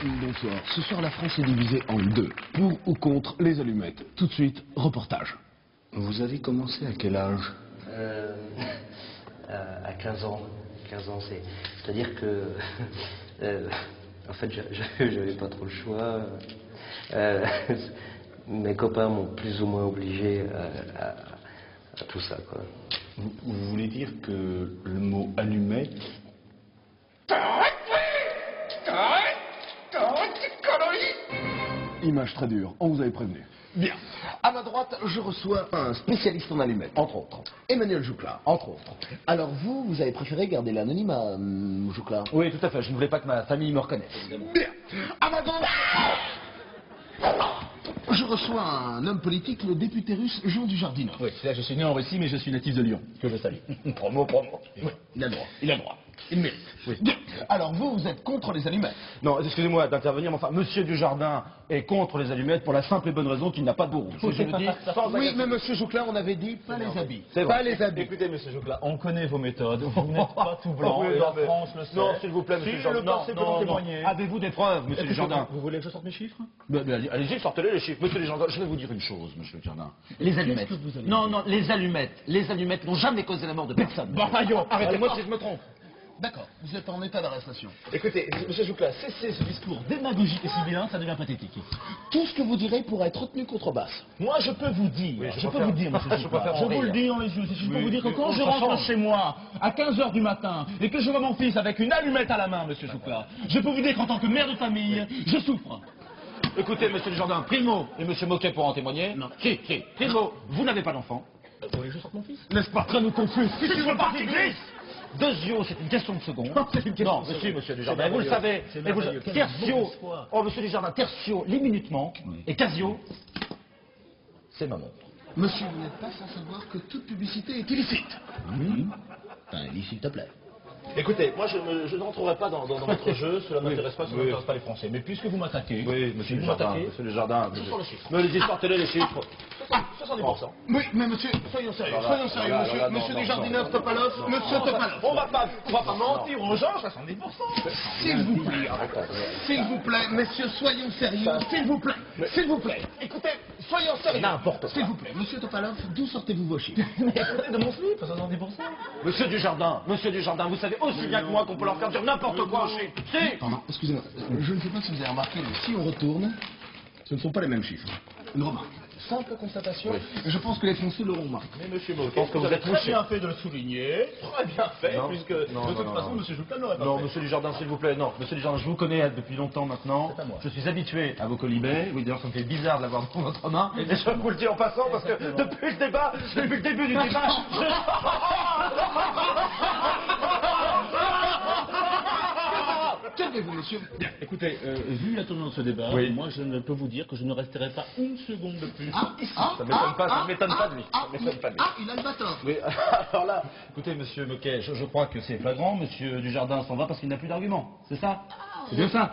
Bonsoir. Ce soir, la France est divisée en deux. Pour ou contre les allumettes. Tout de suite, reportage. Vous avez commencé à quel âge? À 15 ans. 15 ans, c'est-à-dire que... en fait, j'avais pas trop le choix. Mes copains m'ont plus ou moins obligé à tout ça, quoi. Vous voulez dire que le mot allumette... Image très dure, on vous avait prévenu. Bien. À ma droite, je reçois un spécialiste en allumettes, entre autres. Emmanuel Joucla, entre autres. Alors vous avez préféré garder l'anonymat, Joucla? Oui, tout à fait. Je ne voulais pas que ma famille me reconnaisse. Bien. À ma gauche, je reçois un homme politique, le député russe Jean Dujardin. Oui, c'est là que je suis né en Russie, mais je suis natif de Lyon, que je salue. Promo. Oui, il a le droit, il a le droit. Il mérite. Oui. Bien. Alors vous êtes contre les allumettes? Non, excusez-moi d'intervenir, mais enfin, Monsieur Dujardin est contre les allumettes pour la simple et bonne raison qu'il n'a pas de bourreau. Je le dis sans Oui, agacer. mais monsieur Joucla, on avait dit pas les habits. C'est vrai. Pas les habits. Écoutez, monsieur Joucla, on connaît vos méthodes. Vous n'êtes pas tout blanc. Oui, et non, la mais- France le sait. Non, s'il vous plaît, monsieur Si, Dujardin. le passé peut en témoigner. Avez-vous des preuves, monsieur Dujardin? Vous voulez que je sorte mes chiffres? Allez-y, sortez-les les chiffres. Monsieur Dujardin, je vais vous dire une chose, monsieur Dujardin. Les allumettes. que vous avez Non, les allumettes n'ont jamais causé la mort de personne. Bon, voyons, Arrêtez-moi si je me trompe. D'accord, vous êtes en état d'arrestation. Écoutez, monsieur Joucla, cessez ce discours démagogique et sibyllin, ça devient pathétique. Tout ce que vous direz pourra être retenu contrebasse. Moi, je peux vous dire, monsieur Joucla, je vous le dis dans les yeux, je peux vous dire que quand oui, je ça rentre change. chez moi à 15h du matin et que je vois mon fils avec une allumette à la main, monsieur Joucla, je peux vous dire qu'en tant que mère de famille, je souffre. Écoutez, monsieur Dujardin, Primo et monsieur Moquet pourront en témoigner. Non. Si. Primo, vous n'avez pas d'enfant. Vous voulez que je sorte mon fils? N'est-ce pas? Très nous confus. Si tu veux partir glisse. Deuxio, c'est une question de seconde. C'est une question Non, de monsieur, seconde. monsieur C'est Dujardin, vous le merveilleux. savez. C'est Et vous- merveilleux. Quel Tertio, bon espoir. oh monsieur Dujardin, Tertio, les minutes manquent. Et Casio, c'est ma montre. Monsieur, vous n'êtes pas sans savoir que toute publicité est illicite. Enfin, s'il te plaît. Écoutez, moi je ne rentrerai pas dans votre jeu, cela ne m'intéresse pas, cela n'intéresse pas les Français. Mais puisque vous m'attaquez, Oui, monsieur vous Dujardin, m'attaquez, monsieur Dujardin. ce sont les chiffres. Mais allez-y, sortez-les les chiffres. 70%. Oui, mais monsieur, soyons sérieux, monsieur. Monsieur Dujardinov, Topalov, monsieur Topalov. On va pas mentir aux gens, 70%. S'il vous plaît, messieurs, soyons sérieux, s'il vous plaît. Écoutez, soyons sérieux. N'importe quoi. S'il vous plaît, monsieur Topalov, d'où sortez-vous vos chiffres? Mais écoutez de mon slip, 70%. Monsieur Dujardin, vous savez aussi bien que moi qu'on peut leur faire dire n'importe quoi au chiffre. Si. Pardon, excusez-moi, je ne sais pas si vous avez remarqué, mais si on retourne, ce ne sont pas les mêmes chiffres. Une remarque. Simple constatation, et je pense que les Français l'auront remarqué. Mais monsieur Moquet, Je pense que vous avez êtes très touché. bien fait de le souligner, très bien fait, Non, puisque non, de toute non, façon, non. monsieur Joucla n'aurait pas Non, fait. monsieur Dujardin, s'il vous plaît, non. Monsieur Dujardin, je vous connais depuis longtemps maintenant. C'est à moi. Je suis habitué à vos colibets. Oui, d'ailleurs, ça me fait bizarre de l'avoir dans votre main. Et je vous le dis en passant, parce que depuis le début du débat, Calmez-vous, monsieur. Bien, écoutez, vu la tournure de ce débat, Oui. moi je ne peux vous dire que je ne resterai pas une seconde de plus. Ça m'étonne pas, ça m'étonne pas de lui. Ça m'étonne pas de lui. Ah, il a le bâton. Mais alors là, écoutez, monsieur Moquet, je crois que c'est flagrant. Monsieur Dujardin s'en va parce qu'il n'a plus d'argument. C'est ça? C'est bien ça?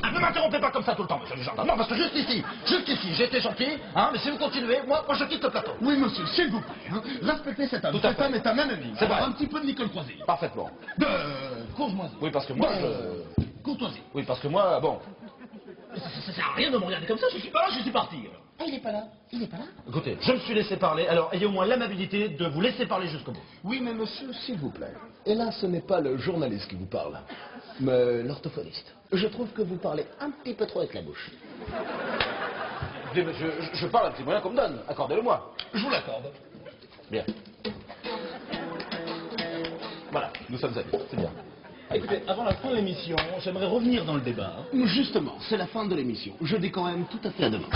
Ah, ne m'interrompez pas comme ça tout le temps, monsieur Dujardin. Non, parce que juste ici, j'ai été gentil, hein, mais si vous continuez, moi je quitte le plateau. Oui, monsieur, s'il vous plaît. Hein. Respectez cet homme. Tout à Cet fait. homme est un ennemi. C'est vrai. Alors, un petit peu de Nicole Croisille. Parfaitement. De courtoisie. Oui, parce que moi, Courtoisie. Oui, parce que moi, bon. Ça sert à rien de me regarder comme ça, je suis pas là, je suis parti. Ah, il est pas là. Il est pas là. Écoutez, je me suis laissé parler, alors ayez au moins l'amabilité de vous laisser parler jusqu'au bout. Oui, mais monsieur, s'il vous plaît. Et là, ce n'est pas le journaliste qui vous parle, mais l'orthophoniste. Je trouve que vous parlez un petit peu trop avec la bouche. Écoutez, monsieur, je parle un petit moyen qu'on me donne. Accordez-le-moi. Je vous l'accorde. Bien. Voilà, nous sommes amis, c'est bien. Écoutez, avant la fin de l'émission, j'aimerais revenir dans le débat. Justement, c'est la fin de l'émission. Je dis quand même tout à fait à demain.